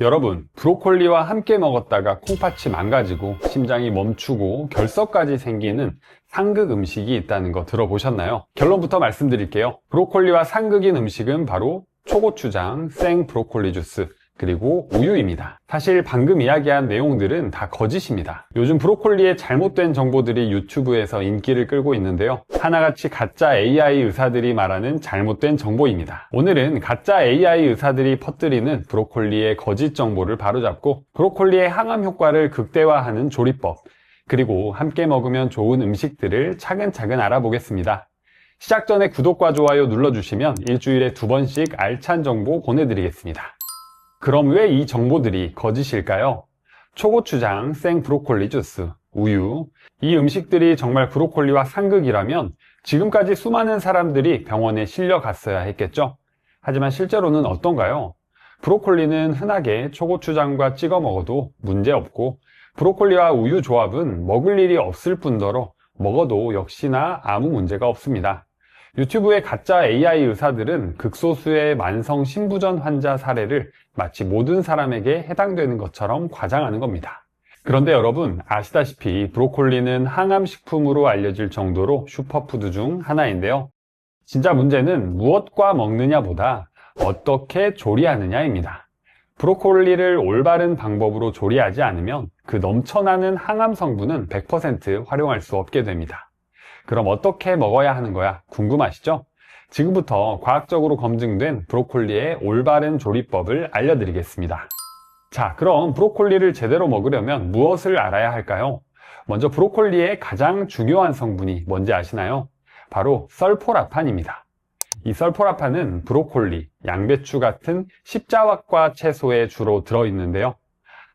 여러분, 브로콜리와 함께 먹었다가 콩팥이 망가지고 심장이 멈추고 결석까지 생기는 상극 음식이 있다는 거 들어보셨나요? 결론부터 말씀드릴게요. 브로콜리와 상극인 음식은 바로 초고추장, 생 브로콜리 주스, 그리고 우유입니다. 사실 방금 이야기한 내용들은 다 거짓입니다. 요즘 브로콜리의 잘못된 정보들이 유튜브에서 인기를 끌고 있는데요. 하나같이 가짜 AI 의사들이 말하는 잘못된 정보입니다. 오늘은 가짜 AI 의사들이 퍼뜨리는 브로콜리의 거짓 정보를 바로잡고 브로콜리의 항암 효과를 극대화하는 조리법, 그리고 함께 먹으면 좋은 음식들을 차근차근 알아보겠습니다. 시작 전에 구독과 좋아요 눌러주시면 일주일에 2번씩 알찬 정보 보내드리겠습니다. 그럼 왜 이 정보들이 거짓일까요? 초고추장, 생 브로콜리 주스, 우유, 이 음식들이 정말 브로콜리와 상극이라면 지금까지 수많은 사람들이 병원에 실려갔어야 했겠죠? 하지만 실제로는 어떤가요? 브로콜리는 흔하게 초고추장과 찍어 먹어도 문제없고 브로콜리와 우유 조합은 먹을 일이 없을 뿐더러 먹어도 역시나 아무 문제가 없습니다. 유튜브의 가짜 AI 의사들은 극소수의 만성 신부전 환자 사례를 마치 모든 사람에게 해당되는 것처럼 과장하는 겁니다. 그런데 여러분, 아시다시피 브로콜리는 항암식품으로 알려질 정도로 슈퍼푸드 중 하나인데요. 진짜 문제는 무엇과 먹느냐보다 어떻게 조리하느냐입니다. 브로콜리를 올바른 방법으로 조리하지 않으면 그 넘쳐나는 항암 성분은 100% 활용할 수 없게 됩니다. 그럼 어떻게 먹어야 하는 거야? 궁금하시죠? 지금부터 과학적으로 검증된 브로콜리의 올바른 조리법을 알려드리겠습니다. 자, 그럼 브로콜리를 제대로 먹으려면 무엇을 알아야 할까요? 먼저 브로콜리의 가장 중요한 성분이 뭔지 아시나요? 바로 설포라판입니다. 이 설포라판은 브로콜리, 양배추 같은 십자화과 채소에 주로 들어있는데요.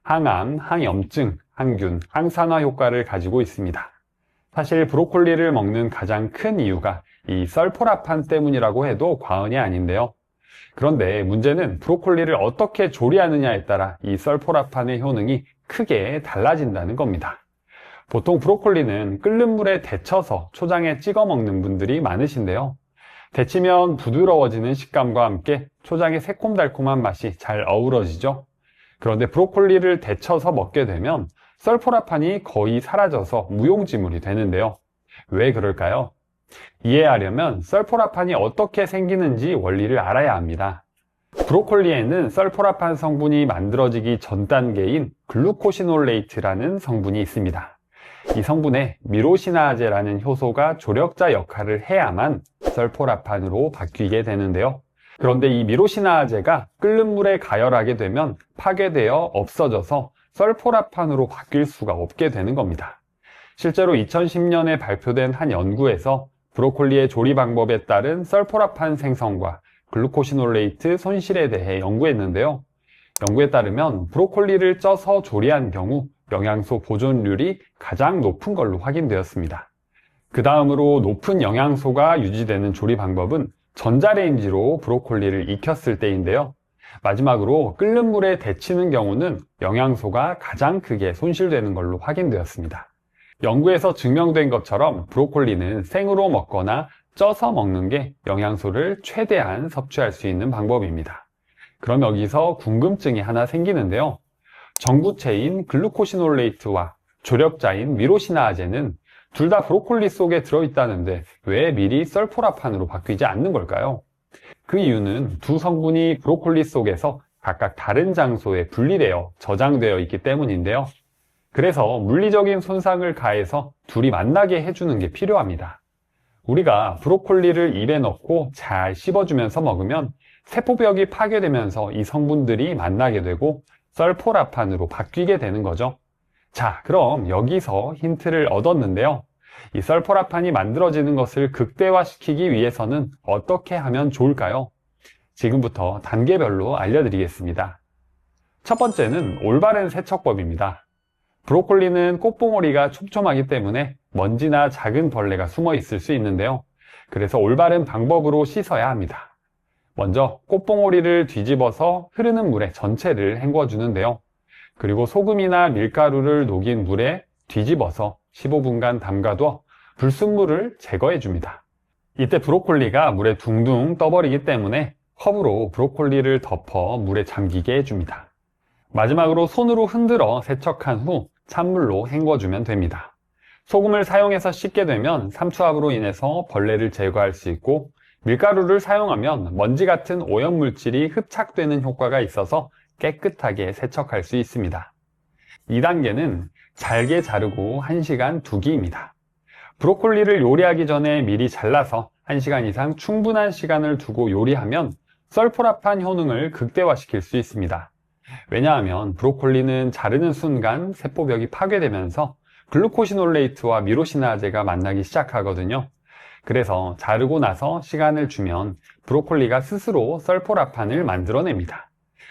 항암, 항염증, 항균, 항산화 효과를 가지고 있습니다. 사실 브로콜리를 먹는 가장 큰 이유가 이 설포라판 때문이라고 해도 과언이 아닌데요. 그런데 문제는 브로콜리를 어떻게 조리하느냐에 따라 이 설포라판의 효능이 크게 달라진다는 겁니다. 보통 브로콜리는 끓는 물에 데쳐서 초장에 찍어 먹는 분들이 많으신데요. 데치면 부드러워지는 식감과 함께 초장의 새콤달콤한 맛이 잘 어우러지죠. 그런데 브로콜리를 데쳐서 먹게 되면 설포라판이 거의 사라져서 무용지물이 되는데요. 왜 그럴까요? 이해하려면 설포라판이 어떻게 생기는지 원리를 알아야 합니다. 브로콜리에는 설포라판 성분이 만들어지기 전 단계인 글루코시놀레이트라는 성분이 있습니다. 이 성분에 미로시나아제라는 효소가 조력자 역할을 해야만 설포라판으로 바뀌게 되는데요. 그런데 이 미로시나아제가 끓는 물에 가열하게 되면 파괴되어 없어져서 설포라판으로 바뀔 수가 없게 되는 겁니다. 실제로 2010년에 발표된 한 연구에서 브로콜리의 조리 방법에 따른 설포라판 생성과 글루코시놀레이트 손실에 대해 연구했는데요. 연구에 따르면 브로콜리를 쪄서 조리한 경우 영양소 보존율이 가장 높은 걸로 확인되었습니다. 그 다음으로 높은 영양소가 유지되는 조리 방법은 전자레인지로 브로콜리를 익혔을 때인데요. 마지막으로 끓는 물에 데치는 경우는 영양소가 가장 크게 손실되는 걸로 확인되었습니다. 연구에서 증명된 것처럼 브로콜리는 생으로 먹거나 쪄서 먹는 게 영양소를 최대한 섭취할 수 있는 방법입니다. 그럼 여기서 궁금증이 하나 생기는데요. 전구체인 글루코시놀레이트와 조력자인 미로시나아제는 둘 다 브로콜리 속에 들어있다는데 왜 미리 설포라판으로 바뀌지 않는 걸까요? 그 이유는 두 성분이 브로콜리 속에서 각각 다른 장소에 분리되어 저장되어 있기 때문인데요. 그래서 물리적인 손상을 가해서 둘이 만나게 해주는 게 필요합니다. 우리가 브로콜리를 입에 넣고 잘 씹어주면서 먹으면 세포벽이 파괴되면서 이 성분들이 만나게 되고 설포라판으로 바뀌게 되는 거죠. 자, 그럼 여기서 힌트를 얻었는데요. 이 설포라판이 만들어지는 것을 극대화시키기 위해서는 어떻게 하면 좋을까요? 지금부터 단계별로 알려드리겠습니다. 첫 번째는 올바른 세척법입니다. 브로콜리는 꽃봉오리가 촘촘하기 때문에 먼지나 작은 벌레가 숨어 있을 수 있는데요. 그래서 올바른 방법으로 씻어야 합니다. 먼저 꽃봉오리를 뒤집어서 흐르는 물에 전체를 헹궈주는데요. 그리고 소금이나 밀가루를 녹인 물에 뒤집어서 15분간 담가둬 불순물을 제거해 줍니다. 이때 브로콜리가 물에 둥둥 떠버리기 때문에 컵으로 브로콜리를 덮어 물에 잠기게 해줍니다. 마지막으로 손으로 흔들어 세척한 후 찬물로 헹궈주면 됩니다. 소금을 사용해서 씻게 되면 삼투압으로 인해서 벌레를 제거할 수 있고, 밀가루를 사용하면 먼지 같은 오염물질이 흡착되는 효과가 있어서 깨끗하게 세척할 수 있습니다. 2단계는 잘게 자르고 1시간 두기입니다. 브로콜리를 요리하기 전에 미리 잘라서 1시간 이상 충분한 시간을 두고 요리하면 설포라판 효능을 극대화시킬 수 있습니다. 왜냐하면 브로콜리는 자르는 순간 세포벽이 파괴되면서 글루코시놀레이트와 미로시나제가 만나기 시작하거든요. 그래서 자르고 나서 시간을 주면 브로콜리가 스스로 설포라판을 만들어냅니다.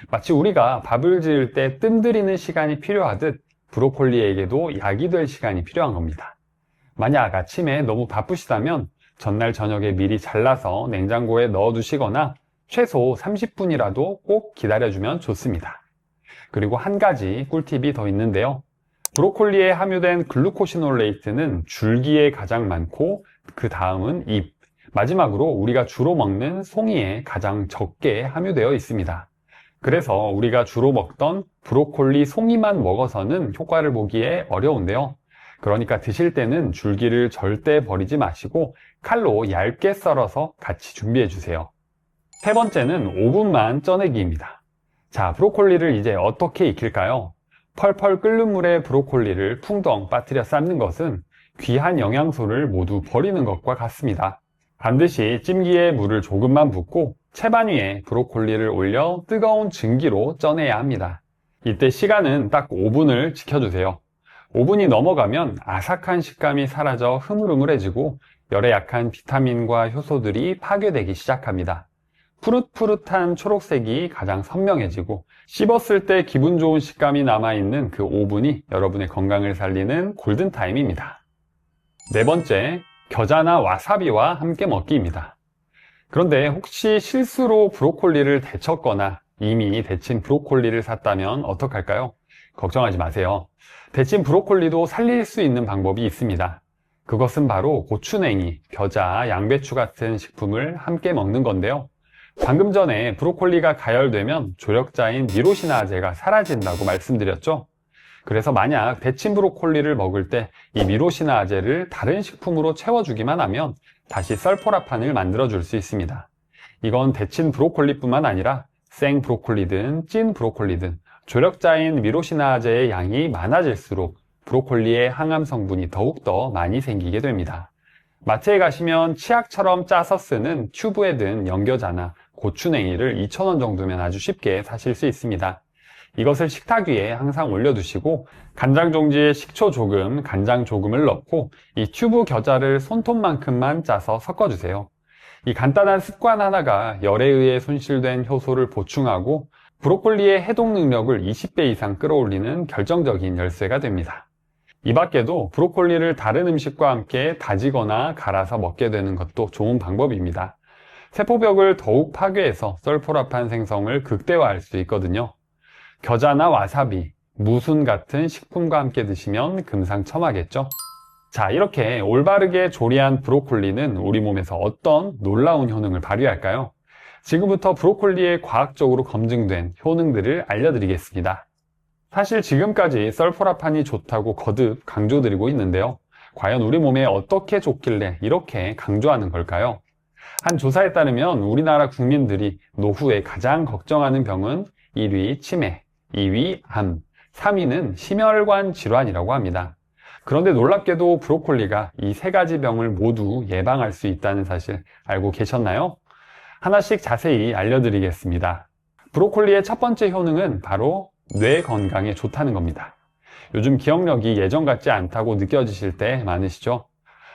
마치 우리가 밥을 지을 때 뜸들이는 시간이 필요하듯 브로콜리에게도 약이 될 시간이 필요한 겁니다. 만약 아침에 너무 바쁘시다면 전날 저녁에 미리 잘라서 냉장고에 넣어두시거나 최소 30분이라도 꼭 기다려주면 좋습니다. 그리고 한 가지 꿀팁이 더 있는데요. 브로콜리에 함유된 글루코시놀레이트는 줄기에 가장 많고 그 다음은 잎, 마지막으로 우리가 주로 먹는 송이에 가장 적게 함유되어 있습니다. 그래서 우리가 주로 먹던 브로콜리 송이만 먹어서는 효과를 보기에 어려운데요. 그러니까 드실 때는 줄기를 절대 버리지 마시고 칼로 얇게 썰어서 같이 준비해 주세요. 세 번째는 5분만 쪄내기입니다. 자, 브로콜리를 이제 어떻게 익힐까요? 펄펄 끓는 물에 브로콜리를 풍덩 빠뜨려 삶는 것은 귀한 영양소를 모두 버리는 것과 같습니다. 반드시 찜기에 물을 조금만 붓고 채반 위에 브로콜리를 올려 뜨거운 증기로 쪄내야 합니다. 이때 시간은 딱 5분을 지켜주세요. 5분이 넘어가면 아삭한 식감이 사라져 흐물흐물해지고 열에 약한 비타민과 효소들이 파괴되기 시작합니다. 푸릇푸릇한 초록색이 가장 선명해지고 씹었을 때 기분 좋은 식감이 남아있는 그 5분이 여러분의 건강을 살리는 골든타임입니다. 네 번째, 겨자나 와사비와 함께 먹기입니다. 그런데 혹시 실수로 브로콜리를 데쳤거나 이미 데친 브로콜리를 샀다면 어떡할까요? 걱정하지 마세요. 데친 브로콜리도 살릴 수 있는 방법이 있습니다. 그것은 바로 고추냉이, 겨자, 양배추 같은 식품을 함께 먹는 건데요. 방금 전에 브로콜리가 가열되면 조력자인 미로시나제가 사라진다고 말씀드렸죠? 그래서 만약 데친 브로콜리를 먹을 때 이 미로시나제를 다른 식품으로 채워주기만 하면 다시 설포라판을 만들어줄 수 있습니다. 이건 데친 브로콜리뿐만 아니라 생 브로콜리든 찐 브로콜리든 조력자인 미로시나제의 양이 많아질수록 브로콜리의 항암 성분이 더욱더 많이 생기게 됩니다. 마트에 가시면 치약처럼 짜서 쓰는 튜브에 든 연겨자나 고추냉이를 2,000원 정도면 아주 쉽게 사실 수 있습니다. 이것을 식탁 위에 항상 올려두시고 간장 종지에 식초 조금, 간장 조금을 넣고 이 튜브 겨자를 손톱만큼만 짜서 섞어주세요. 이 간단한 습관 하나가 열에 의해 손실된 효소를 보충하고 브로콜리의 해독 능력을 20배 이상 끌어올리는 결정적인 열쇠가 됩니다. 이 밖에도 브로콜리를 다른 음식과 함께 다지거나 갈아서 먹게 되는 것도 좋은 방법입니다. 세포벽을 더욱 파괴해서 설포라판 생성을 극대화할 수 있거든요. 겨자나 와사비, 무순 같은 식품과 함께 드시면 금상첨화겠죠? 자, 이렇게 올바르게 조리한 브로콜리는 우리 몸에서 어떤 놀라운 효능을 발휘할까요? 지금부터 브로콜리의 과학적으로 검증된 효능들을 알려드리겠습니다. 사실 지금까지 설포라판이 좋다고 거듭 강조드리고 있는데요. 과연 우리 몸에 어떻게 좋길래 이렇게 강조하는 걸까요? 한 조사에 따르면 우리나라 국민들이 노후에 가장 걱정하는 병은 1위 치매, 2위 암, 3위는 심혈관 질환이라고 합니다. 그런데 놀랍게도 브로콜리가 이 세 가지 병을 모두 예방할 수 있다는 사실 알고 계셨나요? 하나씩 자세히 알려드리겠습니다. 브로콜리의 첫 번째 효능은 바로 뇌 건강에 좋다는 겁니다. 요즘 기억력이 예전 같지 않다고 느껴지실 때 많으시죠?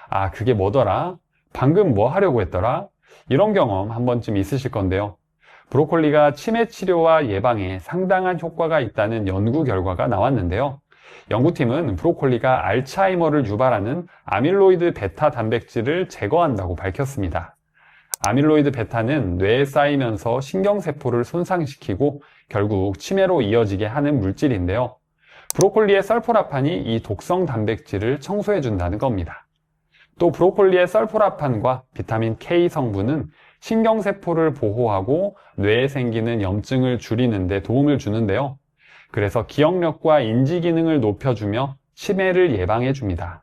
아, 그게 뭐더라? 방금 뭐 하려고 했더라? 이런 경험 한 번쯤 있으실 건데요. 브로콜리가 치매 치료와 예방에 상당한 효과가 있다는 연구 결과가 나왔는데요. 연구팀은 브로콜리가 알츠하이머를 유발하는 아밀로이드 베타 단백질을 제거한다고 밝혔습니다. 아밀로이드 베타는 뇌에 쌓이면서 신경세포를 손상시키고 결국 치매로 이어지게 하는 물질인데요. 브로콜리의 설포라판이 이 독성 단백질을 청소해준다는 겁니다. 또 브로콜리의 설포라판과 비타민 K 성분은 신경세포를 보호하고 뇌에 생기는 염증을 줄이는 데 도움을 주는데요. 그래서 기억력과 인지 기능을 높여주며 치매를 예방해줍니다.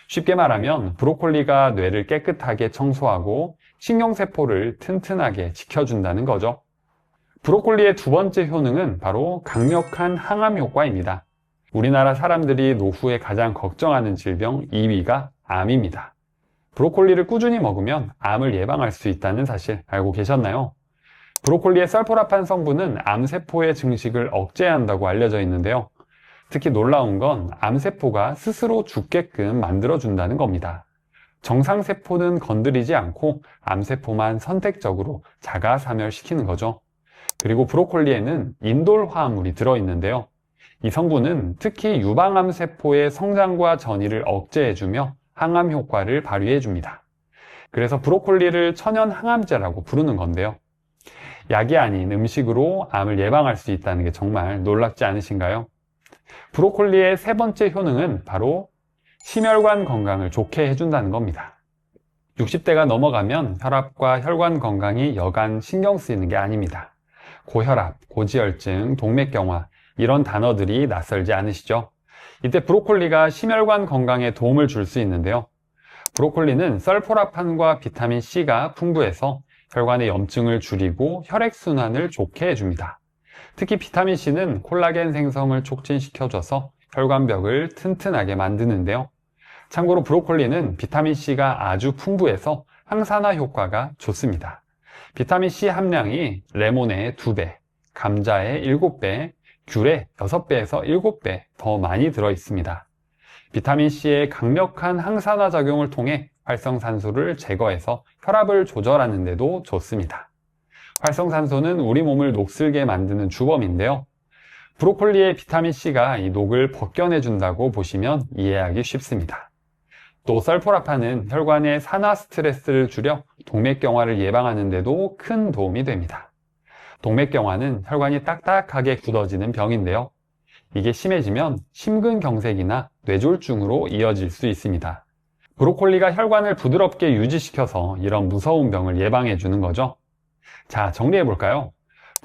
쉽게 말하면 브로콜리가 뇌를 깨끗하게 청소하고 신경세포를 튼튼하게 지켜준다는 거죠. 브로콜리의 두 번째 효능은 바로 강력한 항암 효과입니다. 우리나라 사람들이 노후에 가장 걱정하는 질병 2위가 암입니다. 브로콜리를 꾸준히 먹으면 암을 예방할 수 있다는 사실 알고 계셨나요? 브로콜리의 설포라판 성분은 암세포의 증식을 억제한다고 알려져 있는데요. 특히 놀라운 건 암세포가 스스로 죽게끔 만들어준다는 겁니다. 정상세포는 건드리지 않고 암세포만 선택적으로 자가사멸시키는 거죠. 그리고 브로콜리에는 인돌 화합물이 들어있는데요. 이 성분은 특히 유방암 세포의 성장과 전이를 억제해주며 항암 효과를 발휘해줍니다. 그래서 브로콜리를 천연 항암제라고 부르는 건데요. 약이 아닌 음식으로 암을 예방할 수 있다는 게 정말 놀랍지 않으신가요? 브로콜리의 세 번째 효능은 바로 심혈관 건강을 좋게 해준다는 겁니다. 60대가 넘어가면 혈압과 혈관 건강이 여간 신경 쓰이는 게 아닙니다. 고혈압, 고지혈증, 동맥경화 이런 단어들이 낯설지 않으시죠? 이때 브로콜리가 심혈관 건강에 도움을 줄 수 있는데요. 브로콜리는 설포라판과 비타민 C가 풍부해서 혈관의 염증을 줄이고 혈액순환을 좋게 해줍니다. 특히 비타민 C는 콜라겐 생성을 촉진시켜줘서 혈관벽을 튼튼하게 만드는데요. 참고로 브로콜리는 비타민 C가 아주 풍부해서 항산화 효과가 좋습니다. 비타민 C 함량이 레몬의 2배, 감자의 7배, 귤의 6배에서 7배 더 많이 들어있습니다. 비타민 C의 강력한 항산화 작용을 통해 활성산소를 제거해서 혈압을 조절하는 데도 좋습니다. 활성산소는 우리 몸을 녹슬게 만드는 주범인데요. 브로콜리의 비타민 C가 이 녹을 벗겨내준다고 보시면 이해하기 쉽습니다. 또 설포라판은 혈관의 산화 스트레스를 줄여 동맥경화를 예방하는 데도 큰 도움이 됩니다. 동맥경화는 혈관이 딱딱하게 굳어지는 병인데요. 이게 심해지면 심근경색이나 뇌졸중으로 이어질 수 있습니다. 브로콜리가 혈관을 부드럽게 유지시켜서 이런 무서운 병을 예방해 주는 거죠. 자, 정리해 볼까요?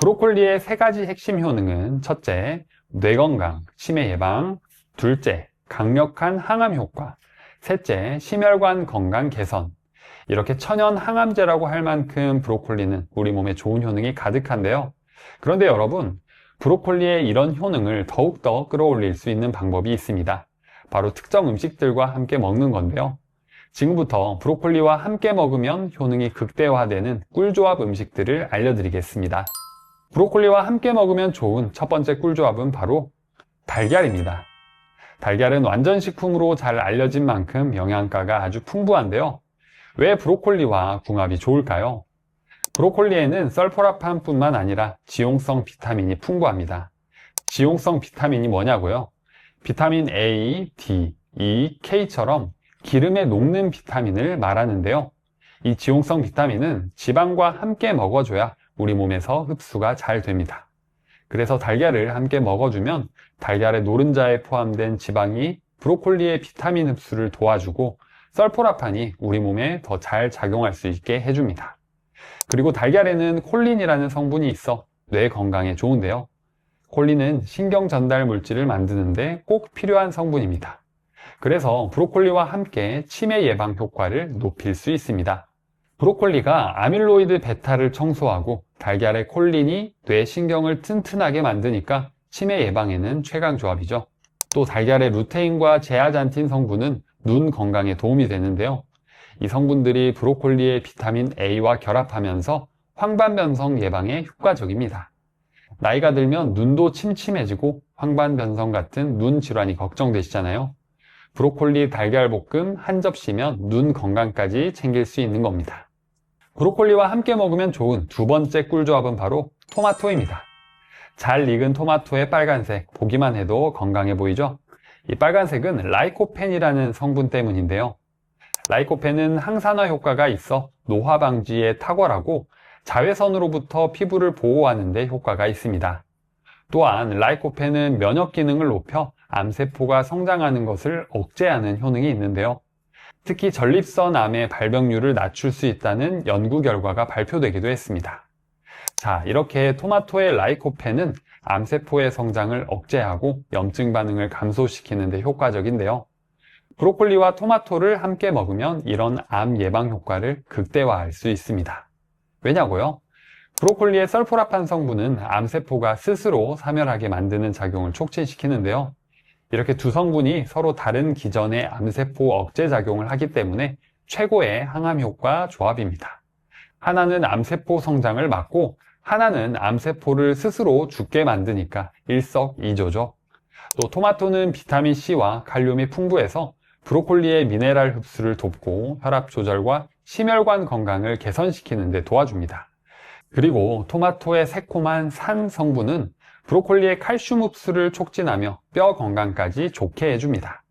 브로콜리의 세 가지 핵심 효능은 첫째, 뇌건강, 치매 예방, 둘째, 강력한 항암 효과, 셋째, 심혈관 건강 개선. 이렇게 천연 항암제라고 할 만큼 브로콜리는 우리 몸에 좋은 효능이 가득한데요. 그런데 여러분, 브로콜리의 이런 효능을 더욱더 끌어올릴 수 있는 방법이 있습니다. 바로 특정 음식들과 함께 먹는 건데요. 지금부터 브로콜리와 함께 먹으면 효능이 극대화되는 꿀조합 음식들을 알려드리겠습니다. 브로콜리와 함께 먹으면 좋은 첫 번째 꿀조합은 바로 달걀입니다. 달걀은 완전식품으로 잘 알려진 만큼 영양가가 아주 풍부한데요. 왜 브로콜리와 궁합이 좋을까요? 브로콜리에는 설포라판뿐만 아니라 지용성 비타민이 풍부합니다. 지용성 비타민이 뭐냐고요? 비타민 A, D, E, K처럼 기름에 녹는 비타민을 말하는데요. 이 지용성 비타민은 지방과 함께 먹어줘야 우리 몸에서 흡수가 잘 됩니다. 그래서 달걀을 함께 먹어주면 달걀의 노른자에 포함된 지방이 브로콜리의 비타민 흡수를 도와주고 설포라판이 우리 몸에 더 잘 작용할 수 있게 해줍니다. 그리고 달걀에는 콜린이라는 성분이 있어 뇌 건강에 좋은데요. 콜린은 신경 전달 물질을 만드는데 꼭 필요한 성분입니다. 그래서 브로콜리와 함께 치매 예방 효과를 높일 수 있습니다. 브로콜리가 아밀로이드 베타를 청소하고 달걀의 콜린이 뇌 신경을 튼튼하게 만드니까 치매 예방에는 최강 조합이죠. 또 달걀의 루테인과 제아잔틴 성분은 눈 건강에 도움이 되는데요. 이 성분들이 브로콜리의 비타민 A와 결합하면서 황반변성 예방에 효과적입니다. 나이가 들면 눈도 침침해지고 황반변성 같은 눈 질환이 걱정되시잖아요. 브로콜리 달걀볶음 한 접시면 눈 건강까지 챙길 수 있는 겁니다. 브로콜리와 함께 먹으면 좋은 두 번째 꿀조합은 바로 토마토입니다. 잘 익은 토마토의 빨간색, 보기만 해도 건강해 보이죠? 이 빨간색은 라이코펜이라는 성분 때문인데요. 라이코펜은 항산화 효과가 있어 노화 방지에 탁월하고 자외선으로부터 피부를 보호하는 데 효과가 있습니다. 또한 라이코펜은 면역 기능을 높여 암세포가 성장하는 것을 억제하는 효능이 있는데요. 특히 전립선 암의 발병률을 낮출 수 있다는 연구 결과가 발표되기도 했습니다. 자, 이렇게 토마토의 라이코펜은 암세포의 성장을 억제하고 염증 반응을 감소시키는 데 효과적인데요. 브로콜리와 토마토를 함께 먹으면 이런 암 예방 효과를 극대화할 수 있습니다. 왜냐고요? 브로콜리의 설포라판 성분은 암세포가 스스로 사멸하게 만드는 작용을 촉진시키는데요. 이렇게 두 성분이 서로 다른 기전의 암세포 억제 작용을 하기 때문에 최고의 항암 효과 조합입니다. 하나는 암세포 성장을 막고 하나는 암세포를 스스로 죽게 만드니까 일석이조죠. 또 토마토는 비타민C와 칼륨이 풍부해서 브로콜리의 미네랄 흡수를 돕고 혈압 조절과 심혈관 건강을 개선시키는 데 도와줍니다. 그리고 토마토의 새콤한 산 성분은 브로콜리의 칼슘 흡수를 촉진하며 뼈 건강까지 좋게 해줍니다.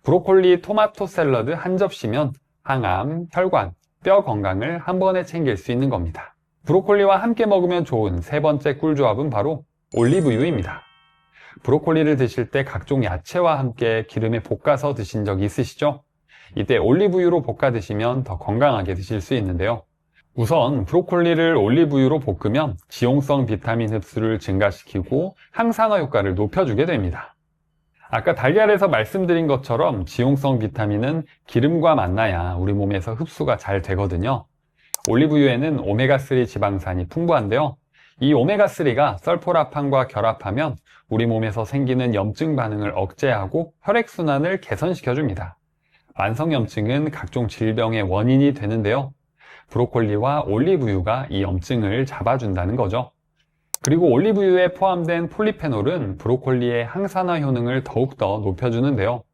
브로콜리 토마토 샐러드 한 접시면 항암, 혈관, 뼈 건강을 한 번에 챙길 수 있는 겁니다. 브로콜리와 함께 먹으면 좋은 세 번째 꿀조합은 바로 올리브유입니다. 브로콜리를 드실 때 각종 야채와 함께 기름에 볶아서 드신 적 있으시죠? 이때 올리브유로 볶아 드시면 더 건강하게 드실 수 있는데요. 우선 브로콜리를 올리브유로 볶으면 지용성 비타민 흡수를 증가시키고 항산화 효과를 높여주게 됩니다. 아까 달걀에서 말씀드린 것처럼 지용성 비타민은 기름과 만나야 우리 몸에서 흡수가 잘 되거든요. 올리브유에는 오메가3 지방산이 풍부한데요. 이 오메가3가 설포라판과 결합하면 우리 몸에서 생기는 염증 반응을 억제하고 혈액순환을 개선시켜줍니다. 만성염증은 각종 질병의 원인이 되는데요. 브로콜리와 올리브유가 이 염증을 잡아준다는 거죠. 그리고 올리브유에 포함된 폴리페놀은 브로콜리의 항산화 효능을 더욱더 높여주는데요.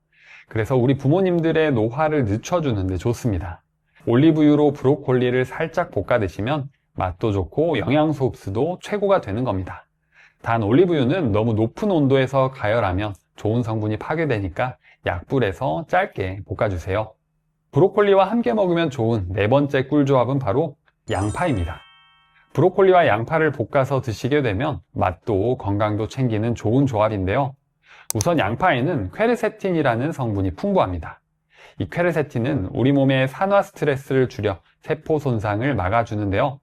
그래서 우리 부모님들의 노화를 늦춰주는 데 좋습니다. 올리브유로 브로콜리를 살짝 볶아 드시면 맛도 좋고 영양소 흡수도 최고가 되는 겁니다. 단 올리브유는 너무 높은 온도에서 가열하면 좋은 성분이 파괴되니까 약불에서 짧게 볶아주세요. 브로콜리와 함께 먹으면 좋은 네 번째 꿀조합은 바로 양파입니다. 브로콜리와 양파를 볶아서 드시게 되면 맛도 건강도 챙기는 좋은 조합인데요. 우선 양파에는 퀘르세틴이라는 성분이 풍부합니다. 이 퀘르세틴은 우리 몸의 산화 스트레스를 줄여 세포 손상을 막아주는데요.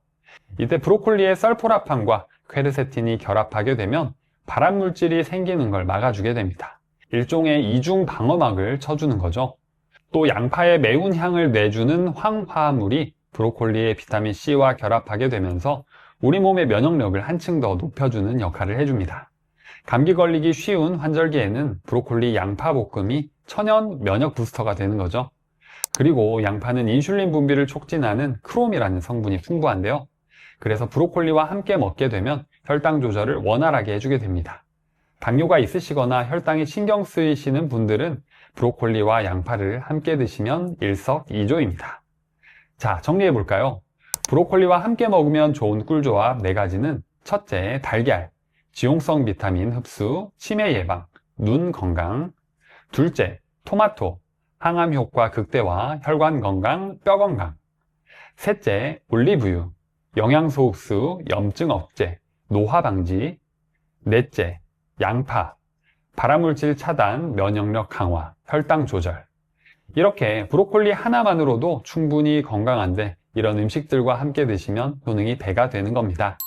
이때 브로콜리의 설포라판과 퀘르세틴이 결합하게 되면 발암물질이 생기는 걸 막아주게 됩니다. 일종의 이중 방어막을 쳐주는 거죠. 또 양파의 매운 향을 내주는 황화물이 브로콜리의 비타민C와 결합하게 되면서 우리 몸의 면역력을 한층 더 높여주는 역할을 해줍니다. 감기 걸리기 쉬운 환절기에는 브로콜리 양파 볶음이 천연 면역 부스터가 되는 거죠. 그리고 양파는 인슐린 분비를 촉진하는 크롬이라는 성분이 풍부한데요. 그래서 브로콜리와 함께 먹게 되면 혈당 조절을 원활하게 해주게 됩니다. 당뇨가 있으시거나 혈당이 신경 쓰이시는 분들은 브로콜리와 양파를 함께 드시면 일석이조입니다. 자, 정리해 볼까요? 브로콜리와 함께 먹으면 좋은 꿀조합 4가지는 첫째, 달걀, 지용성 비타민 흡수, 치매 예방, 눈 건강. 둘째, 토마토, 항암 효과 극대화, 혈관 건강, 뼈 건강. 셋째, 올리브유, 영양소 흡수, 염증 억제, 노화 방지. 넷째, 양파, 발암물질 차단, 면역력 강화, 혈당 조절. 이렇게 브로콜리 하나만으로도 충분히 건강한데 이런 음식들과 함께 드시면 효능이 배가 되는 겁니다.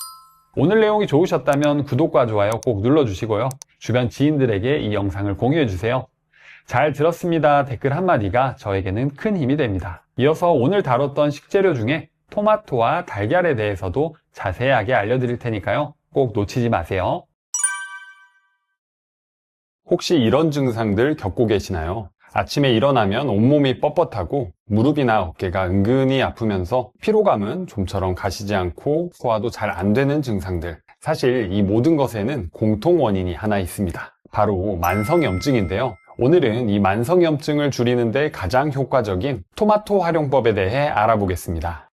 오늘 내용이 좋으셨다면 구독과 좋아요 꼭 눌러주시고요. 주변 지인들에게 이 영상을 공유해주세요. 잘 들었습니다 댓글 한마디가 저에게는 큰 힘이 됩니다. 이어서 오늘 다뤘던 식재료 중에 토마토와 달걀에 대해서도 자세하게 알려드릴 테니까요. 꼭 놓치지 마세요. 혹시 이런 증상들 겪고 계시나요? 아침에 일어나면 온몸이 뻣뻣하고 무릎이나 어깨가 은근히 아프면서 피로감은 좀처럼 가시지 않고 소화도 잘 안 되는 증상들. 사실 이 모든 것에는 공통 원인이 하나 있습니다. 바로 만성염증인데요. 오늘은 이 만성염증을 줄이는 데 가장 효과적인 토마토 활용법에 대해 알아보겠습니다.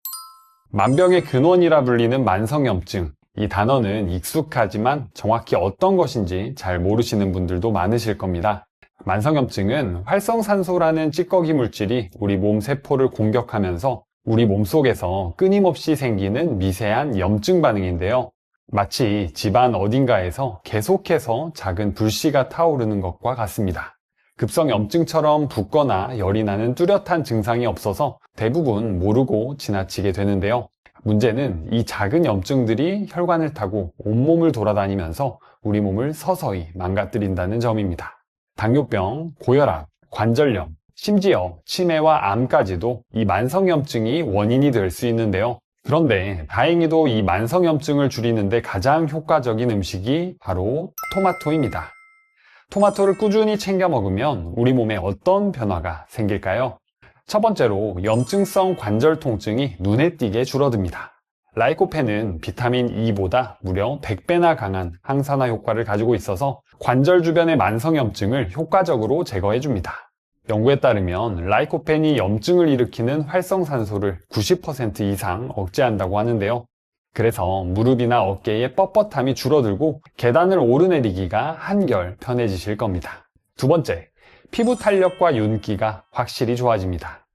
만병의 근원이라 불리는 만성염증. 이 단어는 익숙하지만 정확히 어떤 것인지 잘 모르시는 분들도 많으실 겁니다. 만성염증은 활성산소라는 찌꺼기 물질이 우리 몸 세포를 공격하면서 우리 몸속에서 끊임없이 생기는 미세한 염증 반응인데요. 마치 집안 어딘가에서 계속해서 작은 불씨가 타오르는 것과 같습니다. 급성염증처럼 붓거나 열이 나는 뚜렷한 증상이 없어서 대부분 모르고 지나치게 되는데요. 문제는 이 작은 염증들이 혈관을 타고 온몸을 돌아다니면서 우리 몸을 서서히 망가뜨린다는 점입니다. 당뇨병, 고혈압, 관절염, 심지어 치매와 암까지도 이 만성염증이 원인이 될 수 있는데요. 그런데 다행히도 이 만성염증을 줄이는데 가장 효과적인 음식이 바로 토마토입니다. 토마토를 꾸준히 챙겨 먹으면 우리 몸에 어떤 변화가 생길까요? 첫 번째로 염증성 관절 통증이 눈에 띄게 줄어듭니다. 라이코펜은 비타민 E보다 무려 100배나 강한 항산화 효과를 가지고 있어서 관절 주변의 만성염증을 효과적으로 제거해줍니다. 연구에 따르면 라이코펜이 염증을 일으키는 활성산소를 90% 이상 억제한다고 하는데요. 그래서 무릎이나 어깨의 뻣뻣함이 줄어들고 계단을 오르내리기가 한결 편해지실 겁니다. 두 번째, 피부 탄력과 윤기가 확실히 좋아집니다.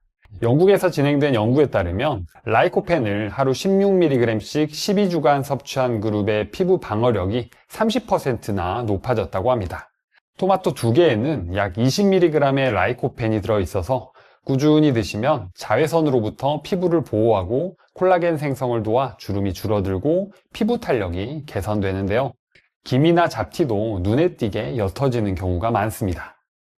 영국에서 진행된 연구에 따르면 라이코펜을 하루 16mg씩 12주간 섭취한 그룹의 피부 방어력이 30%나 높아졌다고 합니다. 토마토 2개에는 약 20mg의 라이코펜이 들어있어서 꾸준히 드시면 자외선으로부터 피부를 보호하고 콜라겐 생성을 도와 주름이 줄어들고 피부 탄력이 개선되는데요. 기미나 잡티도 눈에 띄게 옅어지는 경우가 많습니다.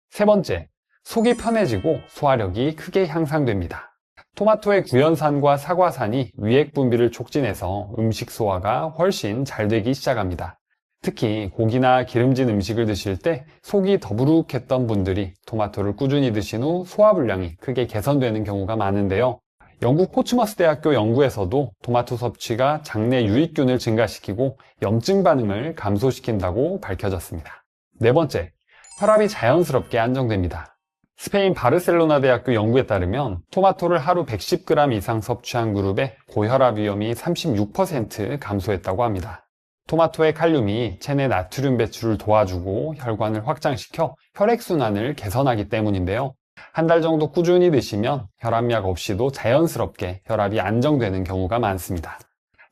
세 번째, 속이 편해지고 소화력이 크게 향상됩니다. 토마토의 구연산과 사과산이 위액 분비를 촉진해서 음식 소화가 훨씬 잘 되기 시작합니다. 특히 고기나 기름진 음식을 드실 때 속이 더부룩했던 분들이 토마토를 꾸준히 드신 후 소화불량이 크게 개선되는 경우가 많은데요. 영국 포츠머스 대학교 연구에서도 토마토 섭취가 장내 유익균을 증가시키고 염증 반응을 감소시킨다고 밝혀졌습니다. 네 번째, 혈압이 자연스럽게 안정됩니다. 스페인 바르셀로나 대학교 연구에 따르면 토마토를 하루 110g 이상 섭취한 그룹의 고혈압 위험이 36% 감소했다고 합니다. 토마토의 칼륨이 체내 나트륨 배출을 도와주고 혈관을 확장시켜 혈액순환을 개선하기 때문인데요. 한 달 정도 꾸준히 드시면 혈압약 없이도 자연스럽게 혈압이 안정되는 경우가 많습니다.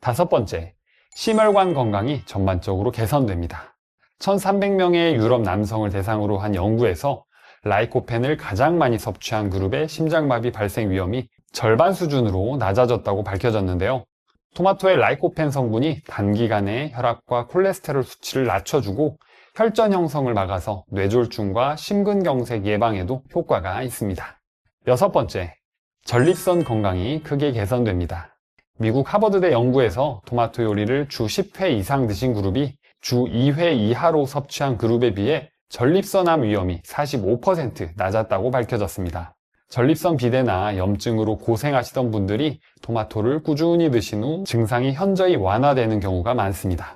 다섯 번째, 심혈관 건강이 전반적으로 개선됩니다. 1300명의 유럽 남성을 대상으로 한 연구에서 라이코펜을 가장 많이 섭취한 그룹의 심장마비 발생 위험이 절반 수준으로 낮아졌다고 밝혀졌는데요. 토마토의 라이코펜 성분이 단기간에 혈압과 콜레스테롤 수치를 낮춰주고 혈전 형성을 막아서 뇌졸중과 심근경색 예방에도 효과가 있습니다. 여섯 번째, 전립선 건강이 크게 개선됩니다. 미국 하버드대 연구에서 토마토 요리를 주 10회 이상 드신 그룹이 주 2회 이하로 섭취한 그룹에 비해 전립선암 위험이 45% 낮았다고 밝혀졌습니다. 전립선 비대나 염증으로 고생하시던 분들이 토마토를 꾸준히 드신 후 증상이 현저히 완화되는 경우가 많습니다.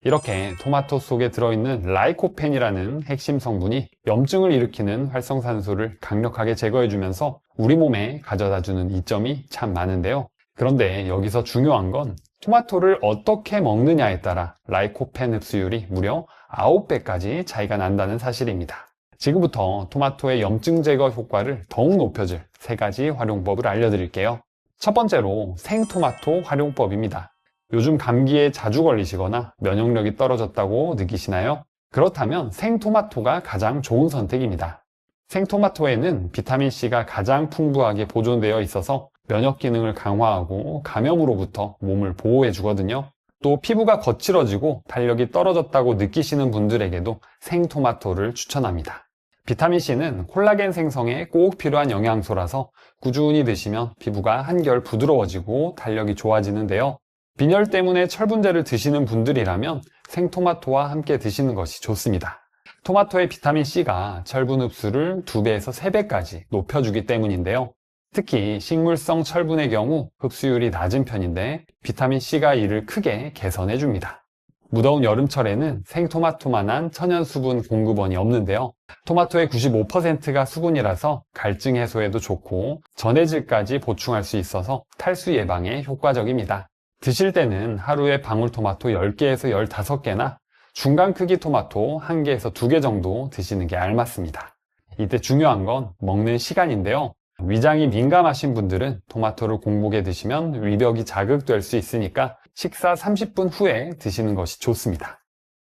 이렇게 토마토 속에 들어있는 라이코펜이라는 핵심 성분이 염증을 일으키는 활성산소를 강력하게 제거해주면서 우리 몸에 가져다주는 이점이 참 많은데요. 그런데 여기서 중요한 건 토마토를 어떻게 먹느냐에 따라 라이코펜 흡수율이 무려 9배까지 차이가 난다는 사실입니다. 지금부터 토마토의 염증 제거 효과를 더욱 높여줄 3가지 활용법을 알려드릴게요. 첫 번째로 생토마토 활용법입니다. 요즘 감기에 자주 걸리시거나 면역력이 떨어졌다고 느끼시나요? 그렇다면 생토마토가 가장 좋은 선택입니다. 생토마토에는 비타민C가 가장 풍부하게 보존되어 있어서 면역 기능을 강화하고 감염으로부터 몸을 보호해 주거든요. 또 피부가 거칠어지고 탄력이 떨어졌다고 느끼시는 분들에게도 생토마토를 추천합니다. 비타민C는 콜라겐 생성에 꼭 필요한 영양소라서 꾸준히 드시면 피부가 한결 부드러워지고 탄력이 좋아지는데요. 빈혈 때문에 철분제를 드시는 분들이라면 생토마토와 함께 드시는 것이 좋습니다. 토마토의 비타민C가 철분 흡수를 2배에서 3배까지 높여주기 때문인데요. 특히 식물성 철분의 경우 흡수율이 낮은 편인데 비타민C가 이를 크게 개선해줍니다. 무더운 여름철에는 생토마토만한 천연 수분 공급원이 없는데요. 토마토의 95%가 수분이라서 갈증 해소에도 좋고 전해질까지 보충할 수 있어서 탈수 예방에 효과적입니다. 드실 때는 하루에 방울토마토 10개에서 15개나 중간 크기 토마토 1개에서 2개 정도 드시는 게 알맞습니다. 이때 중요한 건 먹는 시간인데요. 위장이 민감하신 분들은 토마토를 공복에 드시면 위벽이 자극될 수 있으니까 식사 30분 후에 드시는 것이 좋습니다.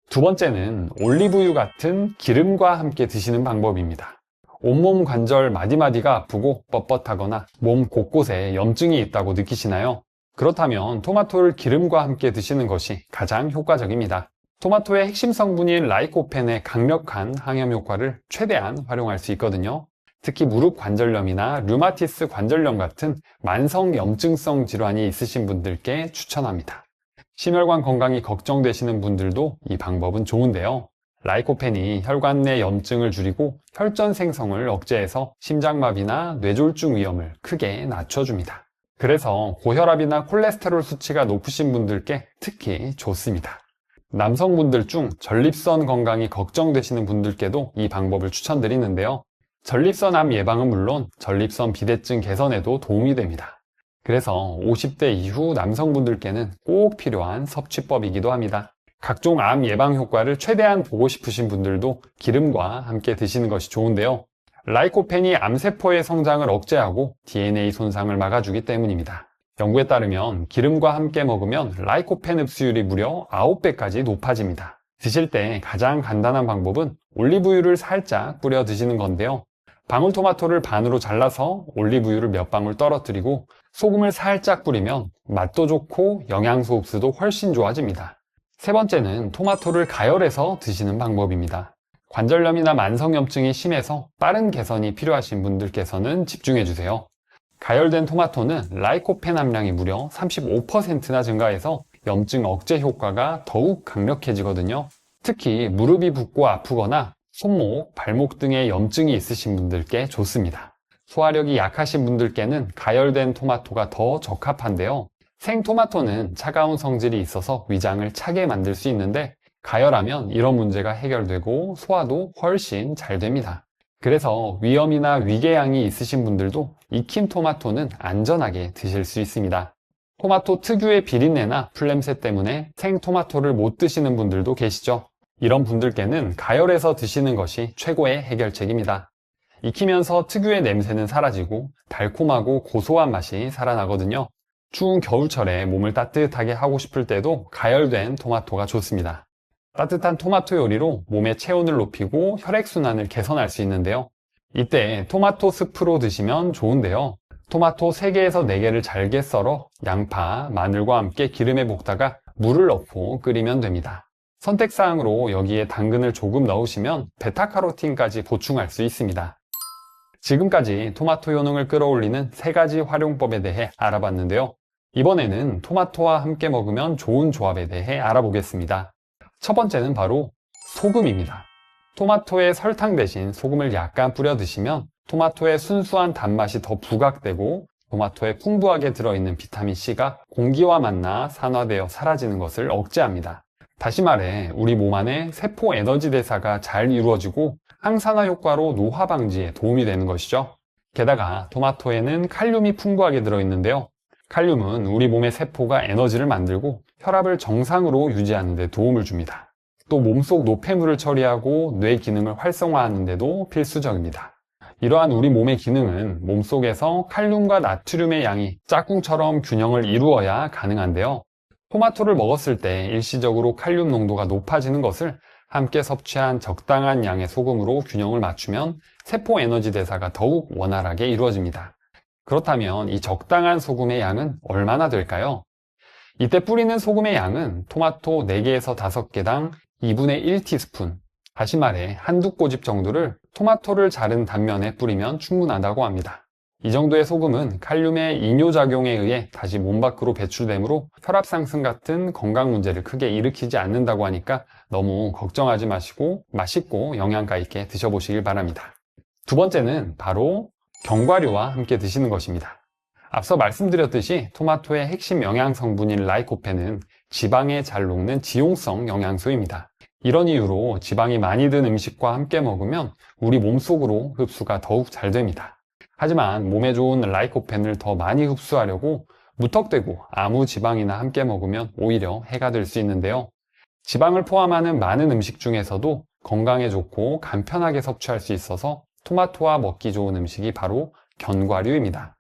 두 번째는 올리브유 같은 기름과 함께 드시는 방법입니다. 온몸 관절 마디마디가 아프고 뻣뻣하거나 몸 곳곳에 염증이 있다고 느끼시나요? 그렇다면 토마토를 기름과 함께 드시는 것이 가장 효과적입니다. 토마토의 핵심 성분인 라이코펜의 강력한 항염 효과를 최대한 활용할 수 있거든요. 특히 무릎 관절염이나 류마티스 관절염 같은 만성 염증성 질환이 있으신 분들께 추천합니다. 심혈관 건강이 걱정되시는 분들도 이 방법은 좋은데요. 라이코펜이 혈관 내 염증을 줄이고 혈전 생성을 억제해서 심장마비나 뇌졸중 위험을 크게 낮춰줍니다. 그래서 고혈압이나 콜레스테롤 수치가 높으신 분들께 특히 좋습니다. 남성분들 중 전립선 건강이 걱정되시는 분들께도 이 방법을 추천드리는데요. 전립선 암 예방은 물론 전립선 비대증 개선에도 도움이 됩니다. 그래서 50대 이후 남성분들께는 꼭 필요한 섭취법이기도 합니다. 각종 암 예방 효과를 최대한 보고 싶으신 분들도 기름과 함께 드시는 것이 좋은데요. 라이코펜이 암세포의 성장을 억제하고 DNA 손상을 막아주기 때문입니다. 연구에 따르면 기름과 함께 먹으면 라이코펜 흡수율이 무려 9배까지 높아집니다. 드실 때 가장 간단한 방법은 올리브유를 살짝 뿌려 드시는 건데요. 방울토마토를 반으로 잘라서 올리브유를 몇 방울 떨어뜨리고 소금을 살짝 뿌리면 맛도 좋고 영양소 흡수도 훨씬 좋아집니다. 세 번째는 토마토를 가열해서 드시는 방법입니다. 관절염이나 만성염증이 심해서 빠른 개선이 필요하신 분들께서는 집중해주세요. 가열된 토마토는 라이코펜 함량이 무려 35%나 증가해서 염증 억제 효과가 더욱 강력해지거든요. 특히 무릎이 붓고 아프거나 손목, 발목 등의 염증이 있으신 분들께 좋습니다. 소화력이 약하신 분들께는 가열된 토마토가 더 적합한데요. 생토마토는 차가운 성질이 있어서 위장을 차게 만들 수 있는데 가열하면 이런 문제가 해결되고 소화도 훨씬 잘 됩니다. 그래서 위염이나 위궤양이 있으신 분들도 익힌 토마토는 안전하게 드실 수 있습니다. 토마토 특유의 비린내나 풀냄새 때문에 생토마토를 못 드시는 분들도 계시죠. 이런 분들께는 가열해서 드시는 것이 최고의 해결책입니다. 익히면서 특유의 냄새는 사라지고 달콤하고 고소한 맛이 살아나거든요. 추운 겨울철에 몸을 따뜻하게 하고 싶을 때도 가열된 토마토가 좋습니다. 따뜻한 토마토 요리로 몸의 체온을 높이고 혈액순환을 개선할 수 있는데요. 이때 토마토 스프로 드시면 좋은데요. 토마토 3개에서 4개를 잘게 썰어 양파, 마늘과 함께 기름에 볶다가 물을 넣고 끓이면 됩니다. 선택사항으로 여기에 당근을 조금 넣으시면 베타카로틴까지 보충할 수 있습니다. 지금까지 토마토 효능을 끌어올리는 3가지 활용법에 대해 알아봤는데요. 이번에는 토마토와 함께 먹으면 좋은 조합에 대해 알아보겠습니다. 첫 번째는 바로 소금입니다. 토마토에 설탕 대신 소금을 약간 뿌려 드시면 토마토의 순수한 단맛이 더 부각되고 토마토에 풍부하게 들어있는 비타민C가 공기와 만나 산화되어 사라지는 것을 억제합니다. 다시 말해 우리 몸 안에 세포 에너지 대사가 잘 이루어지고 항산화 효과로 노화 방지에 도움이 되는 것이죠. 게다가 토마토에는 칼륨이 풍부하게 들어있는데요. 칼륨은 우리 몸의 세포가 에너지를 만들고 혈압을 정상으로 유지하는 데 도움을 줍니다. 또 몸속 노폐물을 처리하고 뇌 기능을 활성화하는 데도 필수적입니다. 이러한 우리 몸의 기능은 몸속에서 칼륨과 나트륨의 양이 짝꿍처럼 균형을 이루어야 가능한데요. 토마토를 먹었을 때 일시적으로 칼륨 농도가 높아지는 것을 함께 섭취한 적당한 양의 소금으로 균형을 맞추면 세포 에너지 대사가 더욱 원활하게 이루어집니다. 그렇다면 이 적당한 소금의 양은 얼마나 될까요? 이때 뿌리는 소금의 양은 토마토 4개에서 5개당 2분의 1티스푼, 다시 말해 한두 꼬집 정도를 토마토를 자른 단면에 뿌리면 충분하다고 합니다. 이 정도의 소금은 칼륨의 이뇨작용에 의해 다시 몸 밖으로 배출되므로 혈압 상승 같은 건강 문제를 크게 일으키지 않는다고 하니까 너무 걱정하지 마시고 맛있고 영양가 있게 드셔보시길 바랍니다. 두 번째는 바로 견과류와 함께 드시는 것입니다. 앞서 말씀드렸듯이 토마토의 핵심 영양 성분인 라이코펜은 지방에 잘 녹는 지용성 영양소입니다. 이런 이유로 지방이 많이 든 음식과 함께 먹으면 우리 몸속으로 흡수가 더욱 잘 됩니다. 하지만 몸에 좋은 라이코펜을 더 많이 흡수하려고 무턱대고 아무 지방이나 함께 먹으면 오히려 해가 될 수 있는데요. 지방을 포함하는 많은 음식 중에서도 건강에 좋고 간편하게 섭취할 수 있어서 토마토와 먹기 좋은 음식이 바로 견과류입니다.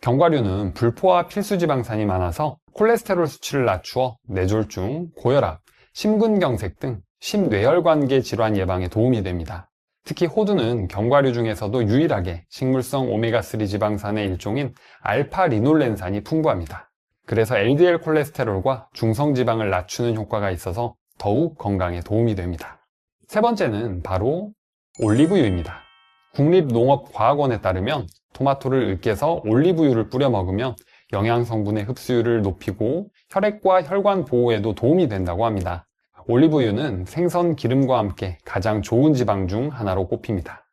견과류는 불포화 필수지방산이 많아서 콜레스테롤 수치를 낮추어 뇌졸중, 고혈압, 심근경색 등 심뇌혈관계 질환 예방에 도움이 됩니다. 특히 호두는 견과류 중에서도 유일하게 식물성 오메가3 지방산의 일종인 알파리놀렌산이 풍부합니다. 그래서 LDL 콜레스테롤과 중성지방을 낮추는 효과가 있어서 더욱 건강에 도움이 됩니다. 세 번째는 바로 올리브유입니다. 국립농업과학원에 따르면 토마토를 으깨서 올리브유를 뿌려 먹으면 영양 성분의 흡수율을 높이고 혈액과 혈관 보호에도 도움이 된다고 합니다. 올리브유는 생선 기름과 함께 가장 좋은 지방 중 하나로 꼽힙니다.